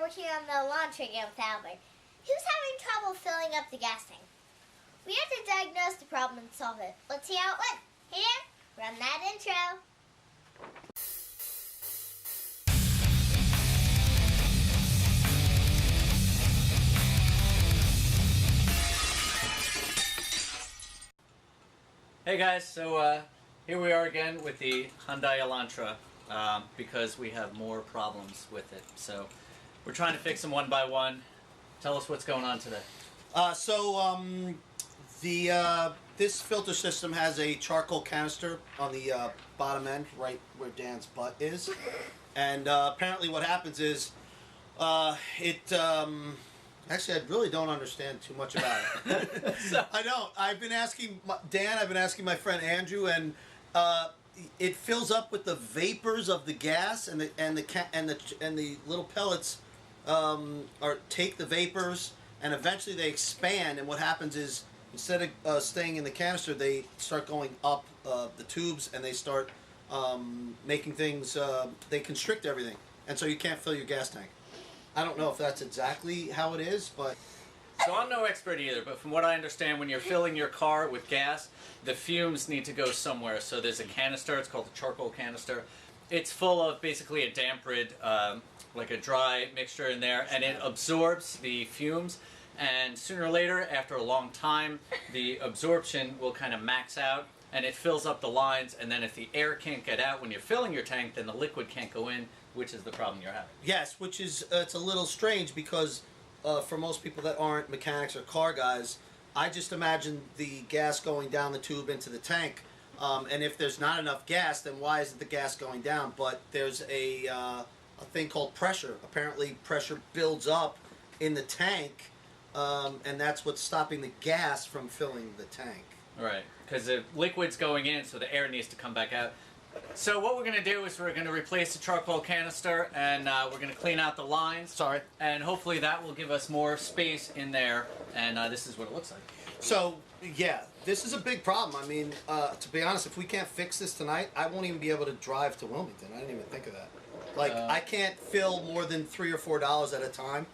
working on the Elantra again with Albert. He was having trouble filling up the gas tank. We had to diagnose the problem and solve it. Let's see how it went. Here, run that intro. Hey guys, so here we are again with the Hyundai Elantra because we have more problems with it. So we're trying to fix them one by one. Tell us what's going on today. This filter system has a charcoal canister on the bottom end, right where Dan's butt is, and apparently what happens is actually, I really don't understand too much about it. I don't. I've been asking Dan. I've been asking my friend Andrew, and it fills up with the vapors of the gas, and the little pellets take the vapors, and eventually they expand. And what happens is, instead of staying in the canister, they start going up the tubes, and they start making things. They constrict everything, and so you can't fill your gas tank. I don't know if that's exactly how it is, but... So I'm no expert either, but from what I understand, when you're filling your car with gas, the fumes need to go somewhere. So there's a canister, it's called a charcoal canister. It's full of basically a damp rid, like a dry mixture in there, and it absorbs the fumes. And sooner or later, after a long time, the absorption will kind of max out, and it fills up the lines, and then if the air can't get out when you're filling your tank, then the liquid can't go in, which is the problem you're having. Yes, which is, it's a little strange because for most people that aren't mechanics or car guys, I just imagine the gas going down the tube into the tank, and if there's not enough gas, then why isn't the gas going down? But there's a thing called pressure. Apparently pressure builds up in the tank, and that's what's stopping the gas from filling the tank. Right, because the liquid's going in, so the air needs to come back out. So what we're going to do is we're going to replace the charcoal canister, and we're going to clean out the lines. Sorry. And hopefully that will give us more space in there, and this is what it looks like. So, yeah, this is a big problem. I mean, to be honest, if we can't fix this tonight, I won't even be able to drive to Wilmington. I didn't even think of that. Like, I can't fill more than $3 or $4 at a time,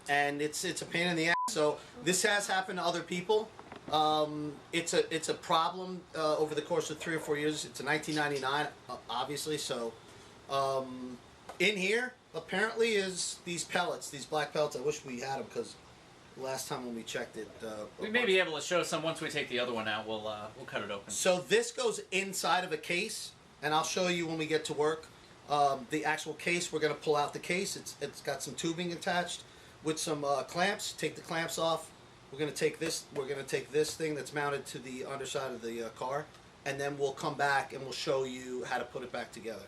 and it's a pain in the ass. So this has happened to other people. It's a problem over the course of 3 or 4 years. It's a 1999, obviously. So in here apparently is these pellets, these black pellets. I wish we had them because last time when we checked it, we may be able to show some once we take the other one out. We'll cut it open. So this goes inside of a case, and I'll show you when we get to work. The actual case, we're going to pull out the case. It's got some tubing attached with some clamps. Take the clamps off. We're going to take this. We're going to take this thing that's mounted to the underside of the car, and then we'll come back and we'll show you how to put it back together.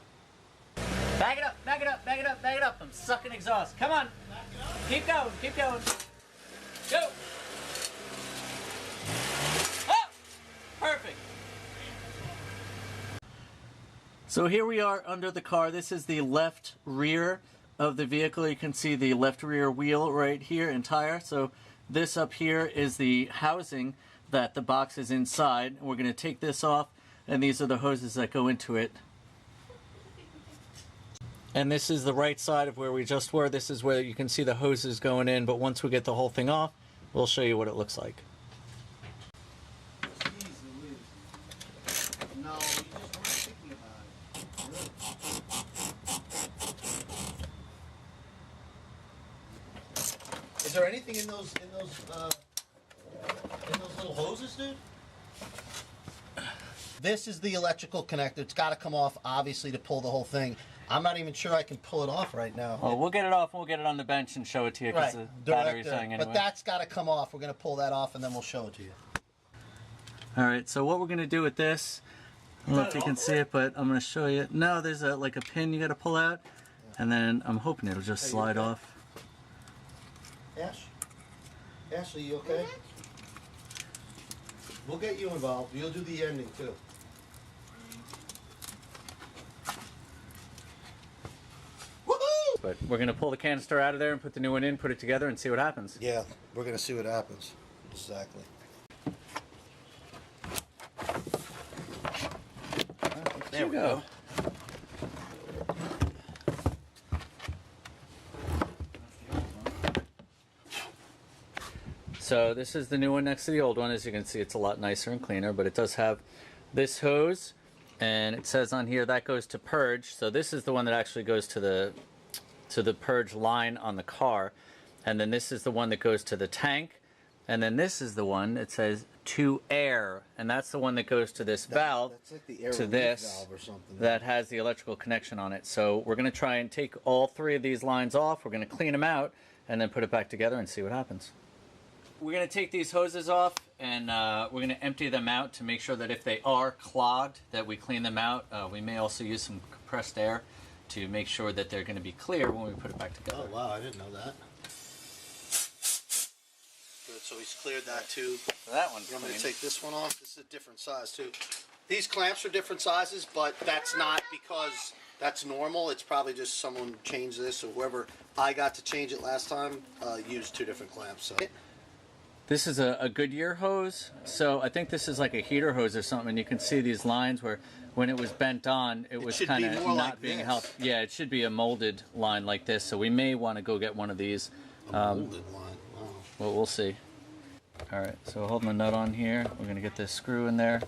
Back it up! Back it up! Back it up! Back it up! I'm sucking exhaust. Come on! Keep going! Keep going! Go! Oh! Perfect. So here we are under the car. This is the left rear of the vehicle. You can see the left rear wheel right here and tire. So this up here is the housing that the box is inside. We're going to take this off, and these are the hoses that go into it. And this is the right side of where we just were. This is where you can see the hoses going in, but once we get the whole thing off, we'll show you what it looks like. No, you just weren't thinking about it. Is there anything in those little hoses, dude? This is the electrical connector. It's got to come off, obviously, to pull the whole thing. I'm not even sure I can pull it off right now. Oh, we'll get it off. We'll get it on the bench and show it to you because the battery's dying anyway. But that's got to come off. We're going to pull that off, and then we'll show it to you. All right. So what we're going to do with this, I don't know if you can see it, but I'm going to show you. No, there's like a pin you got to pull out, and then I'm hoping it'll just slide off. Ashley, you okay? We'll get you involved. You'll do the ending too. Woohoo! But we're going to pull the canister out of there and put the new one in, put it together, and see what happens. Yeah, we're going to see what happens. Exactly. There we go. So this is the new one next to the old one. As you can see, it's a lot nicer and cleaner, but it does have this hose, and it says on here that goes to purge. So this is the one that actually goes to the purge line on the car, and then this is the one that goes to the tank, and then this is the one that says to air, and that's the one that goes to this valve, That's like the air to relief this valve or something. that has the electrical connection on it. So we're going to try and take all three of these lines off. We're going to clean them out and then put it back together and see what happens. We're going to take these hoses off, and we're going to empty them out to make sure that if they are clogged, that we clean them out. We may also use some compressed air to make sure that they're going to be clear when we put it back together. Oh wow, I didn't know that. Good, so he's cleared that too. So that one's I'm clean. going to take this one off. This is a different size too. These clamps are different sizes, but that's not because that's normal. It's probably just someone changed this, or whoever I got to change it last time used two different clamps. So. This is a Goodyear hose, so I think this is like a heater hose or something, and you can see these lines where when it was bent on, it was should kind be of more not like being this. helped. Yeah, it should be a molded line like this, so we may want to go get one of these. A molded line. Wow. Well, we'll see. All right, so holding the nut on here, we're going to get this screw in there.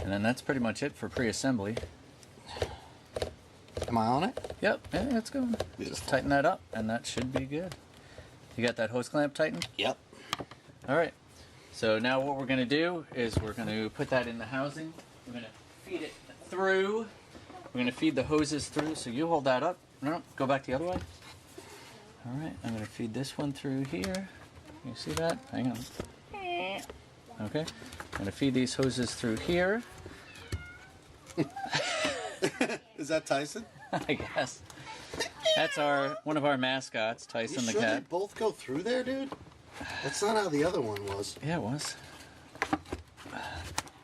And then that's pretty much it for pre-assembly. Am I on it? Yep, yeah, that's good. Just tighten that up, and that should be good. You got that hose clamp tightened? Yep. All right. So now what we're going to do is we're going to put that in the housing. We're going to feed it through. We're going to feed the hoses through. So you hold that up. No, go back the other way. All right. I'm going to feed this one through here. You see that? Hang on. Okay. I'm going to feed these hoses through here. Is that Tyson? I guess. That's one of our mascots, Tyson the sure cat. they both go through there, dude? That's not how the other one was. Yeah, it was.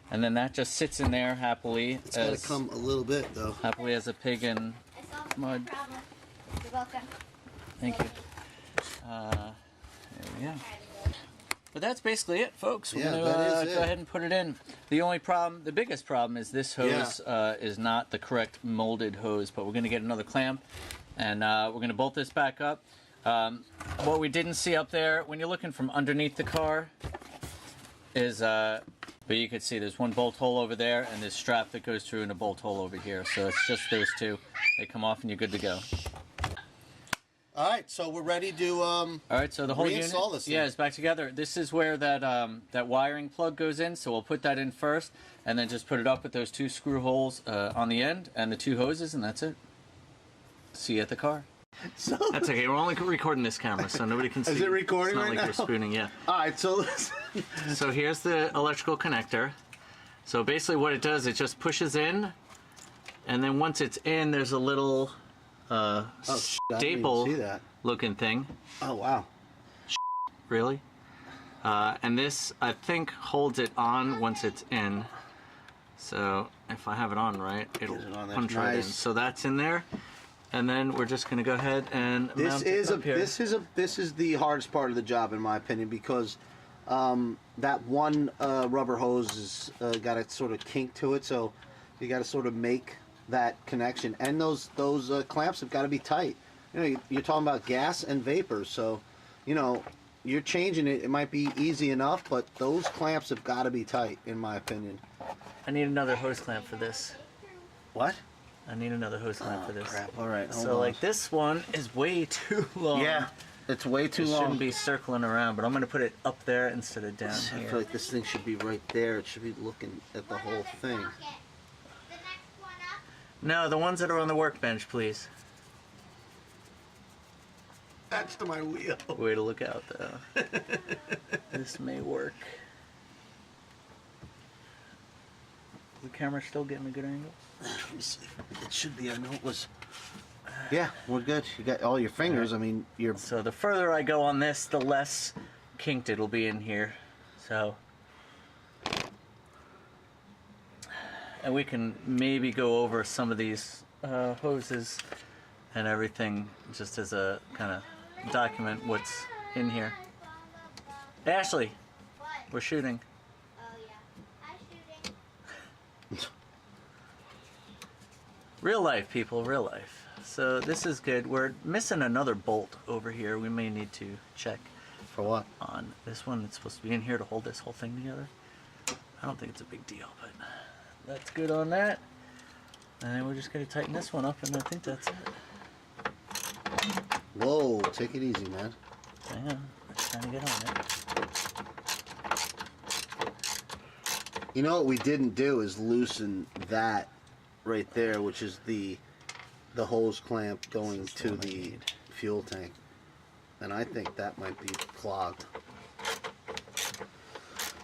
And then that just sits in there happily. It's got to come a little bit, though. Happily as a pig in I solved mud. the problem. You're welcome. Thank you. There we go. But that's basically it, folks. We're Yeah, going that to is go it. ahead and put it in. The biggest problem is this hose is not the correct molded hose, but we're going to get another clamp, and we're going to bolt this back up. What we didn't see up there, when you're looking from underneath the car, is, but you can see there's one bolt hole over there, and this strap that goes through and a bolt hole over here. So it's just those two. They come off and you're good to go. All right, so we're ready to All right, so the whole unit, reinstall this thing. yeah, is back together. This is where that wiring plug goes in, so we'll put that in first, and then just put it up with those two screw holes on the end and the two hoses, and that's it. See you at the car. So That's okay. We're only recording this camera, so nobody can see. Is it recording It's not right like now? we're spooning. Yeah. all right, so listen. So here's the electrical connector. So basically, what it does, it just pushes in, and then once it's in, there's a little I didn't even staple see that. looking thing. Oh wow. Really? And this, I think, holds it on once it's in. So if I have it on right, it'll Get it on there. punch right in. Nice. So that's in there. And then we're just going to go ahead and mount it up here. This is the hardest part of the job in my opinion, because that one rubber hose has got a sort of kink to it, so you got to sort of make that connection, and those clamps have got to be tight. You know, you're talking about gas and vapor, so you know you're changing it. It might be easy enough, but those clamps have got to be tight, in my opinion. I need another hose clamp for this. What? I need another hose clamp for this. Crap. All right. Hold So on. like this one is way too long. Yeah, it's way too It long. shouldn't be circling around, but I'm going to put it up there instead of down I here. feel like this thing should be right there. It should be looking at the whole thing. The next one up. No, the ones that are on the workbench, please. That's to my wheel. Way to look out, though. This may work. The camera still getting a good angle? Let me see. It should be. I know it was. Yeah, we're good. You got all your fingers. I mean, you're. So the further I go on this, the less kinked it'll be in here. So, and we can maybe go over some of these hoses and everything, just as a kind of document what's in here. Ashley, What? we're shooting. Oh yeah. Hi, shooting. Real life, people, real life. So this is good. We're missing another bolt over here. We may need to check For what? On this one, it's supposed to be in here to hold this whole thing together. I don't think it's a big deal, but that's good on that. And then we're just going to tighten this one up, and I think that's it. Whoa, take it easy, man. Hang on, I'm just trying to get on it. You know what we didn't do is loosen that right there, which is the hose clamp going to the fuel tank. And I think that might be clogged.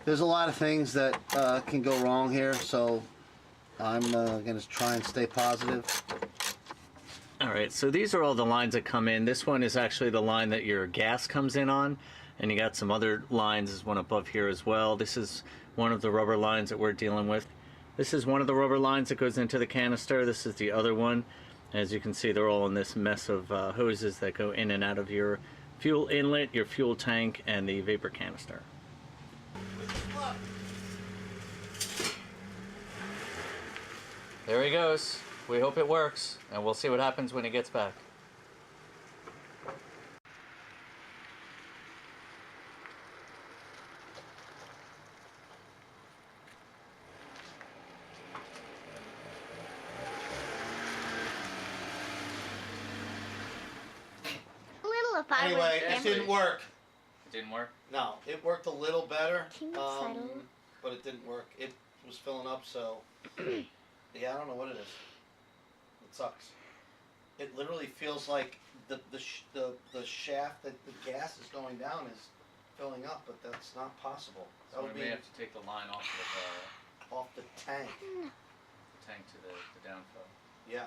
There's a lot of things that can go wrong here, so I'm going to try and stay positive. Alright, so these are all the lines that come in. This one is actually the line that your gas comes in on, and you got some other lines. There's one above here as well. This is one of the rubber lines that we're dealing with. This is one of the rubber lines that goes into the canister. This is the other one. As you can see, they're all in this mess of hoses that go in and out of your fuel inlet, your fuel tank, and the vapor canister. There he goes. We hope it works, and we'll see what happens when he gets back. Anyway, it didn't work. It didn't work? No, it worked a little better, Can you settle? but it didn't work. It was filling up, so yeah, I don't know what it is. It sucks. It literally feels like the shaft that the gas is going down is filling up, but that's not possible. So we may have to take the line off off the tank. the tank to the downfill. Yeah.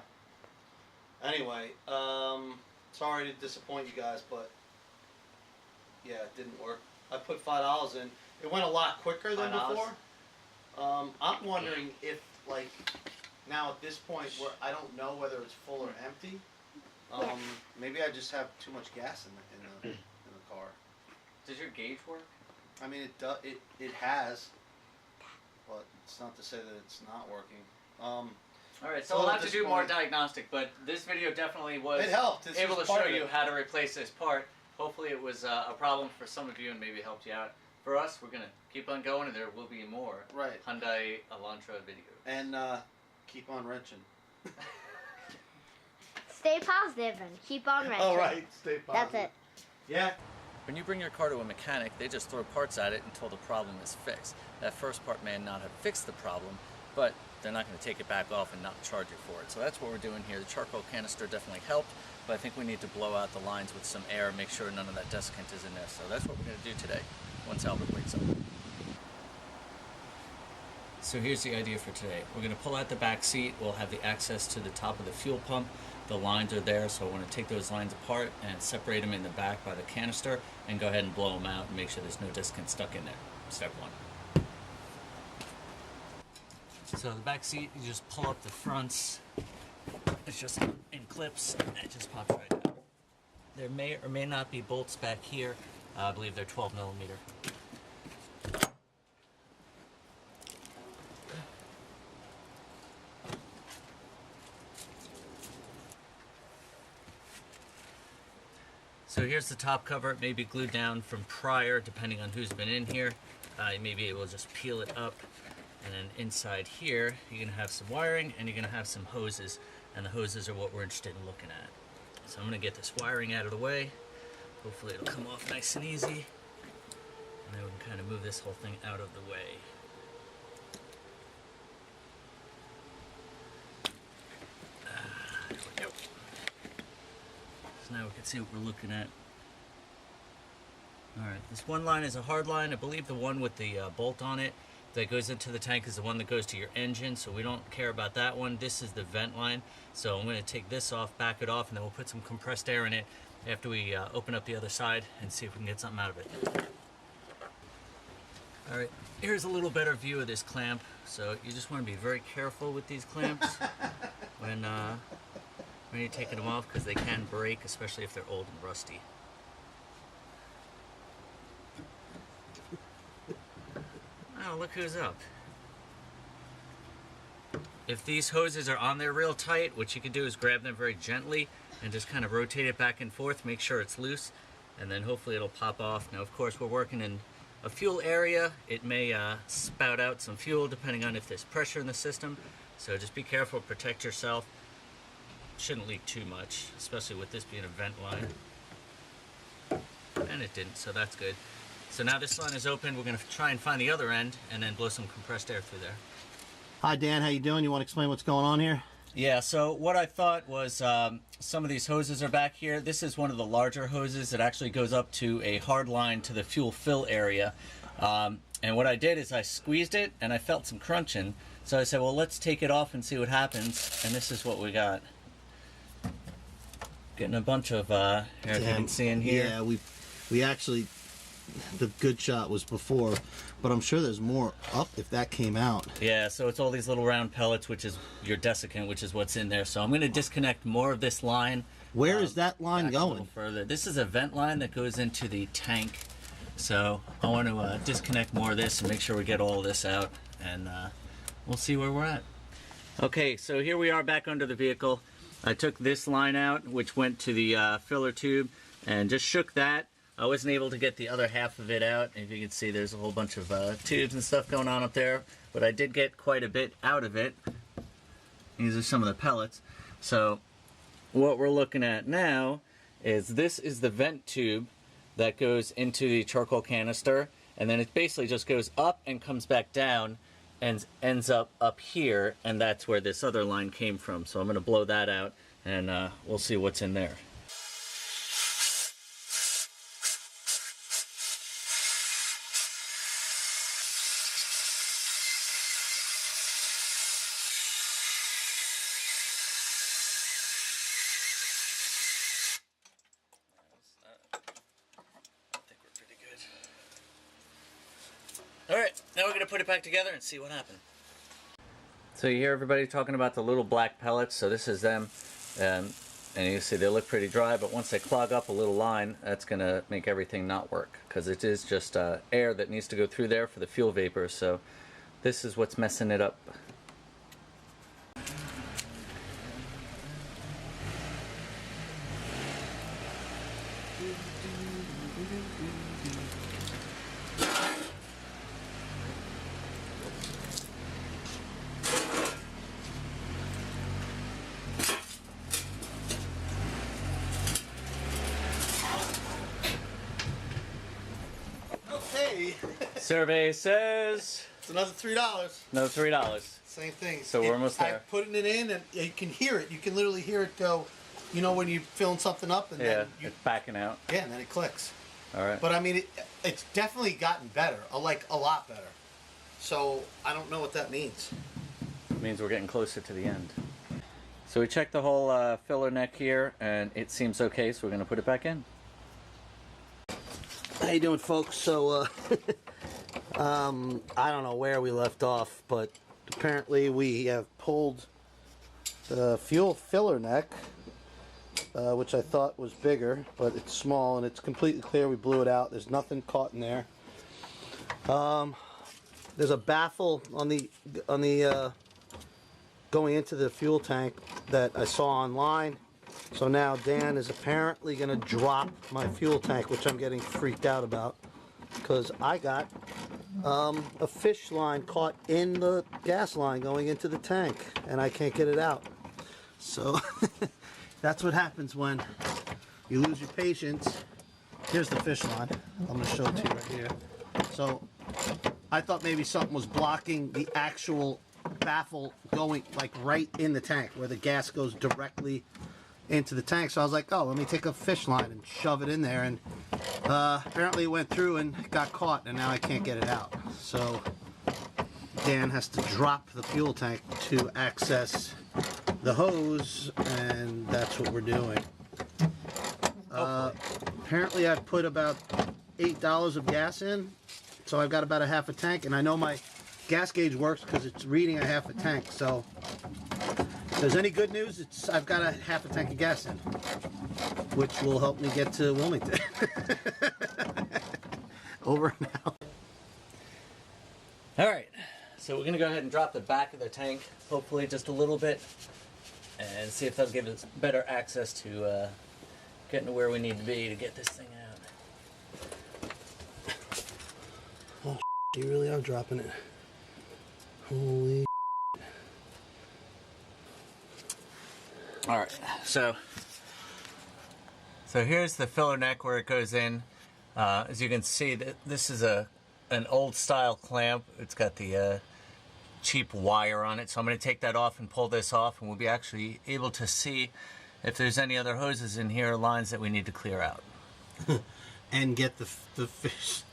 Anyway, sorry to disappoint you guys, but yeah, it didn't work. I put $5 in. It went a lot quicker than $5? before. I'm wondering if, like, now at this point where I don't know whether it's full or empty, maybe I just have too much gas in the car. Does your gauge work? I mean, it has, but it's not to say that it's not working. Alright, so we'll have to do more diagnostic, but this video definitely was It helped. able to show you how to replace this part. Hopefully it was a problem for some of you and maybe helped you out. For us, we're going to keep on going, and there will be more Hyundai Elantra videos. And keep on wrenching. Stay positive and keep on wrenching. All right, stay positive. That's it. Yeah. When you bring your car to a mechanic, they just throw parts at it until the problem is fixed. That first part may not have fixed the problem, but they're not going to take it back off and not charge you for it. So that's what we're doing here. The charcoal canister definitely helped, but I think we need to blow out the lines with some air, make sure none of that desiccant is in there. So that's what we're going to do today, once Albert wakes up. So here's the idea for today. We're going to pull out the back seat. We'll have the access to the top of the fuel pump. The lines are there, so I want to take those lines apart and separate them in the back by the canister and go ahead and blow them out and make sure there's no desiccant stuck in there. Step one. So the back seat, you just pull up the fronts. It's just in clips, and it just pops right out. There may or may not be bolts back here. I believe they're 12 millimeter. So here's the top cover. It may be glued down from prior, depending on who's been in here. You may be able to just peel it up. And then inside here, you're going to have some wiring and you're going to have some hoses. And the hoses are what we're interested in looking at. So I'm going to get this wiring out of the way. Hopefully it'll come off nice and easy. And then we can kind of move this whole thing out of the way. There we go. So now we can see what we're looking at. Alright, this one line is a hard line. I believe the one with the bolt on it that goes into the tank is the one that goes to your engine, so we don't care about that one. This is the vent line, so I'm going to take this off, back it off, and then we'll put some compressed air in it after we open up the other side and see if we can get something out of it. Alright, here's a little better view of this clamp. So you just want to be very careful with these clamps when you're taking them off, because they can break, especially if they're old and rusty. Oh, look who's up. If these hoses are on there real tight, what you can do is grab them very gently and just kind of rotate it back and forth, make sure it's loose, and then hopefully it'll pop off. Now, of course, we're working in a fuel area. It may spout out some fuel depending on if there's pressure in the system. So just be careful, protect yourself. Shouldn't leak too much, especially with this being a vent line. And it didn't, so that's good. So now this line is open. We're going to try and find the other end and then blow some compressed air through there. Hi Dan, how you doing? You want to explain what's going on here? Yeah, so what I thought was some of these hoses are back here. This is one of the larger hoses. It actually goes up to a hard line to the fuel fill area. And what I did is I squeezed it and I felt some crunching. So I said, well, let's take it off and see what happens. And this is what we got. Getting a bunch of air, if you can see in here. Yeah, we actually, the good shot was before, but I'm sure there's more up if that came out. Yeah, so it's all these little round pellets, which is your desiccant, which is what's in there. So I'm going to disconnect more of this line. Where is that line back going? A little further. This is a vent line that goes into the tank. So I want to disconnect more of this and make sure we get all of this out, and we'll see where we're at. Okay, so here we are back under the vehicle. I took this line out, which went to the filler tube, and just shook that. I wasn't able to get the other half of it out. If you can see, there's a whole bunch of tubes and stuff going on up there, but I did get quite a bit out of it. These are some of the pellets. So what we're looking at now is this is the vent tube that goes into the charcoal canister, and then it basically just goes up and comes back down and ends up here, and that's where this other line came from. So I'm going to blow that out, and we'll see what's in there. Alright, now we're going to put it back together and see what happened. So you hear everybody talking about the little black pellets, so this is them. And you see they look pretty dry, but once they clog up a little line, that's going to make everything not work, because it is just air that needs to go through there for the fuel vapor. So this is what's messing it up. Okay. Survey says It's another $3. another $3. Same thing. So we're almost there. I'm putting it in, and you can hear it. You can literally hear it go. You know when you're filling something up, and Yeah, then you, it's backing out. yeah, and then it clicks. All right. But I mean, it's definitely gotten better, like a lot better. So I don't know what that means. It means we're getting closer to the end. So we checked the whole filler neck here, and it seems okay, so we're going to put it back in. How you doing, folks? So I don't know where we left off, but apparently we have pulled the fuel filler neck, which I thought was bigger, but it's small and it's completely clear. We blew it out. There's nothing caught in there. There's a baffle on the going into the fuel tank that I saw online. So now Dan is apparently going to drop my fuel tank, which I'm getting freaked out about, because I got a fish line caught in the gas line going into the tank, and I can't get it out. So that's what happens when you lose your patience. Here's the fish line. I'm going to show it to you right here. So I thought maybe something was blocking the actual baffle going like right in the tank where the gas goes directly into the tank. So I was like, oh, let me take a fish line and shove it in there, and apparently it went through and got caught, and now I can't get it out. So Dan has to drop the fuel tank to access the hose, and that's what we're doing. Apparently I've put about $8 of gas in, so I've got about a half a tank, and I know my gas gauge works because it's reading a half a tank. So if there's any good news, I've got a half a tank of gas in, which will help me get to Wilmington. Over and out. All right, so we're going to go ahead and drop the back of the tank, hopefully just a little bit, and see if that'll give us better access to getting to where we need to be to get this thing out. You really are dropping it. Holy. All right, so here's the filler neck where it goes in. As you can see, this is an old style clamp. It's got the cheap wire on it, so I'm going to take that off and pull this off, and we'll be actually able to see if there's any other hoses in here, lines that we need to clear out. And get the fish.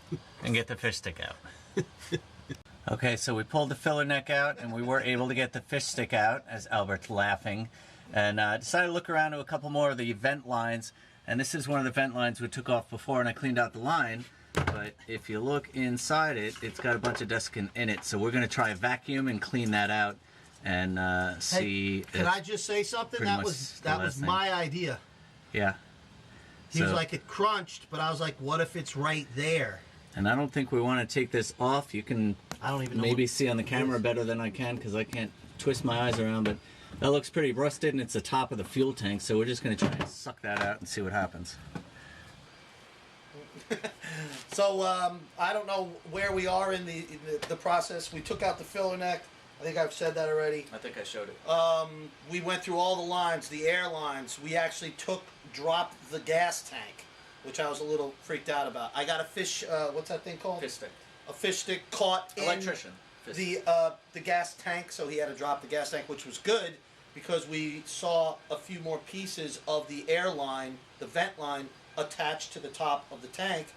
And get the fish stick out. Okay, so we pulled the filler neck out, and we were able to get the fish stick out, as Albert's laughing, and decided to look around to a couple more of the vent lines. And this is one of the vent lines we took off before, and I cleaned out the line. But if you look inside it, it's got a bunch of desiccant in it. So we're going to try a vacuum and clean that out and see. Hey, can I just say something? That was my idea. Yeah. He was like, it crunched, but I was like, what if it's right there? And I don't think we want to take this off. You can I don't even know maybe see on the camera better than I can because I can't twist my eyes around, but that looks pretty rusted, and it's the top of the fuel tank, so we're just going to try and suck that out and see what happens. So I don't know where we are in the process. We took out the filler neck. I think I've said that already. I think I showed it. We went through all the lines, the air lines. We actually dropped the gas tank, which I was a little freaked out about. I got a fish, what's that thing called? Fish stick. A fish stick caught in Electrician. the gas tank, so he had to drop the gas tank, which was good because we saw a few more pieces of the air line, the vent line, attached to the top of the tank,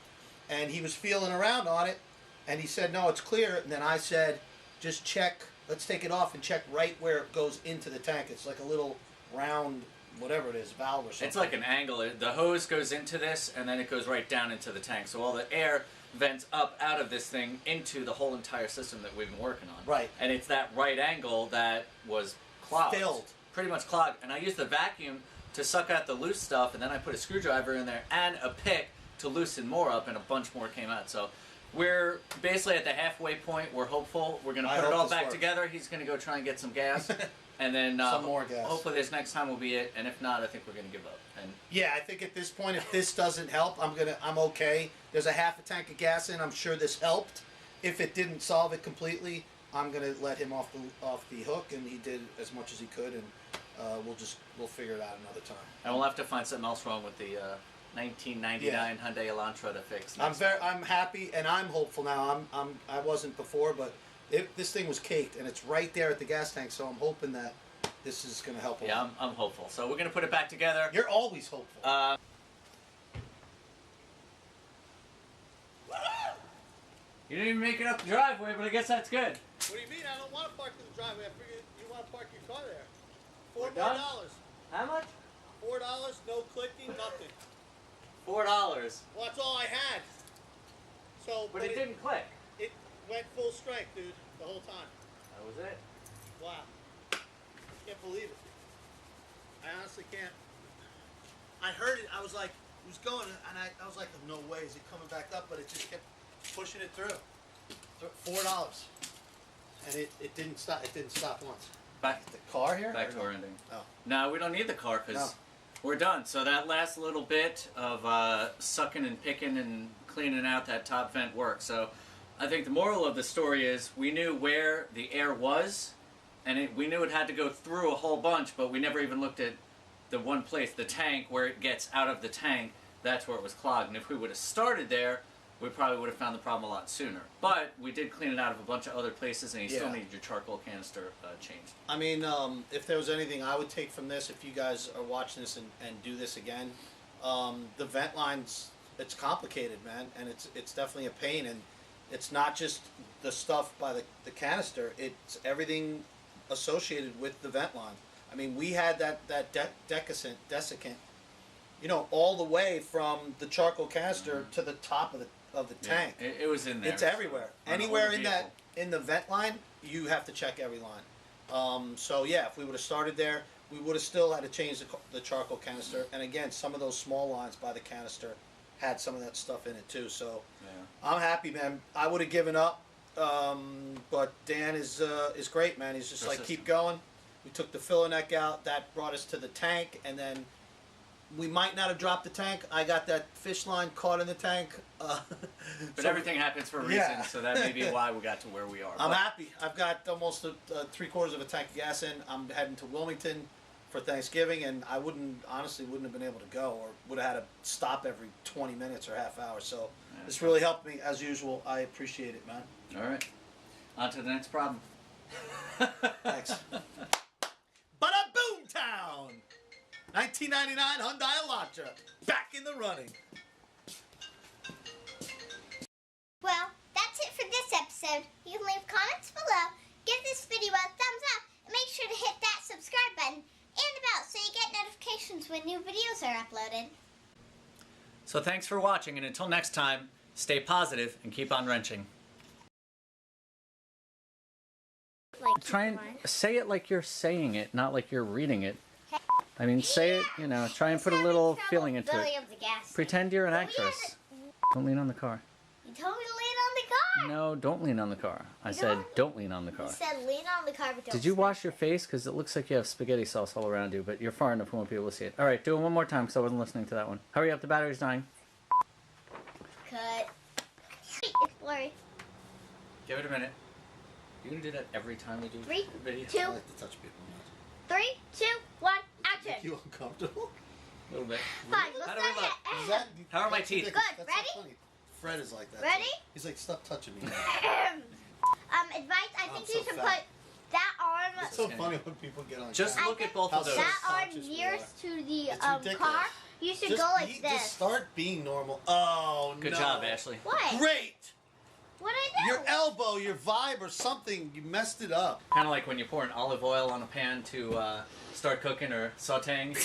and he was feeling around on it, and he said, no, it's clear, and then I said, just check, let's take it off and check right where it goes into the tank. It's like a little round, whatever it is, valve or something. It's like an angle. The hose goes into this, and then it goes right down into the tank, so all the air vents up out of this thing into the whole entire system that we've been working on. Right. And it's that right angle that was clogged. Filled. Pretty much clogged. And I used the vacuum to suck out the loose stuff, and then I put a screwdriver in there and a pick to loosen more up, and a bunch more came out. So we're basically at the halfway point. We're hopeful. We're going to put it all back together. He's going to go try and get some gas. And then some more gas. Hopefully this next time will be it. And if not, I think we're going to give up. And yeah, I think at this point, if this doesn't help, I'm okay. There's a half a tank of gas in. I'm sure this helped. If it didn't solve it completely, I'm going to let him off the hook, and he did as much as he could, and we'll figure it out another time. And we'll have to find something else wrong with the 1999 Hyundai Elantra to fix. I'm happy, and I'm hopeful now. I wasn't before, but this thing was caked, and it's right there at the gas tank, so I'm hoping that this is going to help a lot. Yeah, I'm hopeful. So we're going to put it back together. You're always hopeful. You didn't even make it up the driveway, but I guess that's good. What do you mean? I don't want to park in the driveway. I figured you want to park your car there. $4 done? more. How much? $4, no clicking, nothing. $4. Well, that's all I had. So, But it didn't click. It went full strength, dude, the whole time. That was it. Wow. Can't believe it. I honestly can't. I heard it. I was like, it was going, and I was like, no way, is it coming back up? But it just kept pushing it through. $4. And it didn't stop. It didn't stop once. Back The car here? Back to our ending. Oh. No, we don't need the car because we're done. So that last little bit of sucking and picking and cleaning out that top vent worked. So I think the moral of the story is we knew where the air was, and we knew it had to go through a whole bunch, but we never even looked at the one place, the tank, where it gets out of the tank. That's where it was clogged. And if we would have started there, we probably would have found the problem a lot sooner. But we did clean it out of a bunch of other places, and you still need your charcoal canister changed. I mean, if there was anything I would take from this, if you guys are watching this and do this again, the vent lines, it's complicated, man, and it's definitely a pain. And it's not just the stuff by the canister, it's everything associated with the vent line. I mean, we had that desiccant, you know, all the way from the charcoal canister to the top of the tank. It was in there. It's everywhere. Anywhere in the vent line, you have to check every line. So yeah, if we would have started there, we would have still had to change the charcoal canister. And again, some of those small lines by the canister had some of that stuff in it too. So I'm happy, man. I would have given up, but Dan is great, man. He's just like, keep going. We took the filler neck out. That brought us to the tank, and then we might not have dropped the tank. I got that fish line caught in the tank. But so everything happens for a reason, Yeah. so that may be why we got to where we are. I'm But happy. I've got almost 3/4 of a tank of gas in. I'm heading to Wilmington for Thanksgiving, and I honestly wouldn't have been able to go, or would have had to stop every 20 minutes or half hour. So this really helped me, as usual. I appreciate it, man. All right. On to the next problem. Thanks. Bada boom town! 1999 Hyundai Elantra, back in the running. Well, that's it for this episode. You can leave comments below, give this video a thumbs up, and make sure to hit that subscribe button and the bell so you get notifications when new videos are uploaded. So thanks for watching, and until next time, stay positive and keep on wrenching. Try and say it like you're saying it, not like you're reading it. I mean, say it, you know, try and put a little feeling into it. Pretend you're an actress. Don't lean on the car. You told me to lean on the car. No, don't lean on the car. I said don't lean on the car. You said lean on the car, but don't. Did you wash your face? Because it looks like you have spaghetti sauce all around you, but you're far enough we won't be able to see it. All right, do it one more time because I wasn't listening to that one. Hurry up, the battery's dying. Cut. It's blurry. Give it a minute. You're going to do that every time we do 3, video? 2, I like to touch people. 3, 2, 1, action. You uncomfortable? A little bit. Fine, let's How do we start look? Is it. that, How are my that's teeth? ridiculous. Good, That's ready? So funny. Fred is like that. Ready? too. He's like, stop touching me. Advice, I I'm think so you should fat. put that arm, It's so funny when people get on Just camera. look at both How of those. that arm conscious we nearest to the It's ridiculous. car. You should go like this. Just start being normal. Oh, Good no. job, Ashley. What? Great. What did I do? Your elbow, your vibe, or something. You messed it up. Kind of like when you pour an olive oil on a pan to start cooking or sauteing.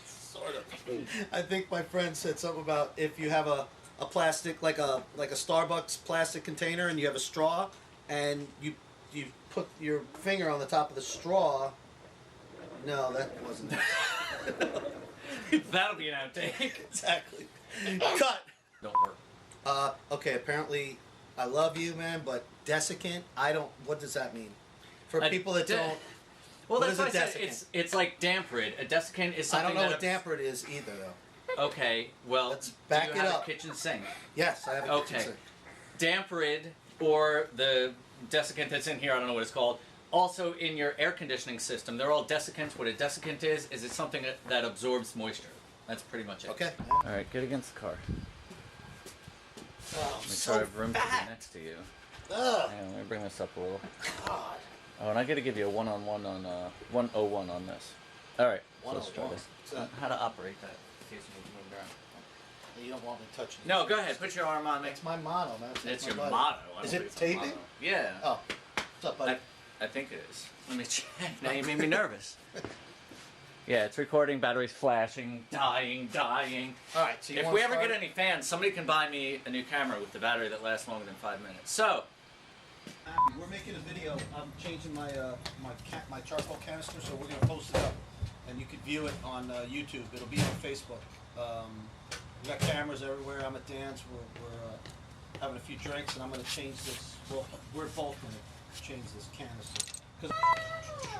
Sort of. I think my friend said something about if you have a plastic, like a Starbucks plastic container, and you have a straw, and you put your finger on the top of the straw. No, that wasn't it. That'll be an outtake. Exactly. Cut. Don't work. Okay, apparently I love you, man, but desiccant, I don't, what does that mean? For A people that de- don't, Well, What that's is why a I said desiccant? it's like damp rid. A desiccant is I something don't know that what damper it is either, though. Okay, well, Let's back do you it have up. a kitchen sink? Yes, I have a Okay. kitchen sink. Damp rid, or the desiccant that's in here, I don't know what it's called, also in your air conditioning system. They're all desiccants. What a desiccant is it's something that absorbs moisture. That's pretty much it. Okay. All right, get against the car. Oh, Make so sure I have room to fat. be next to you. Ugh. Hang on, let me bring this up a little. God. Oh, and I got to give you a one-on-one on 101 on this. All right, so let's try 101. this. So- How to operate that? In case you need to move it around. You don't want me touching it. No, go ahead. Put your arm on me. It's my motto, man. It's my your buddy. motto. I Is don't it think it's a taping? motto. Yeah. Oh. What's up, buddy? I think it is. Let me check. Now you made me nervous. Yeah, it's recording. Batteries flashing, dying. All right, so you If want we to ever start? get any fans, somebody can buy me a new camera with the battery that lasts longer than 5 minutes. So, We're making a video. I'm changing my my charcoal canister, so we're gonna post it up, and you can view it on YouTube. It'll be on Facebook. We got cameras everywhere. I'm at Dan's. We're having a few drinks, and I'm gonna change this. Well, we're both gonna change this canister. 'Cause-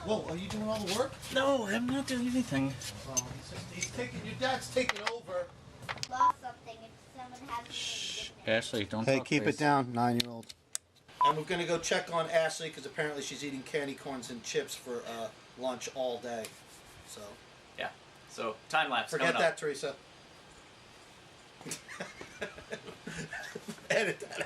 whoa, are you doing all the work? no, I'm not doing anything. Well, he's taking. Your dad's taking over. Lost something and someone has me. Ashley, don't Hey, talk keep crazy. it down, 9-year-old. And we're gonna go check on Ashley because apparently she's eating candy corns and chips for lunch all day. So Yeah. So, time lapse. forget coming that, up. Teresa. Edit that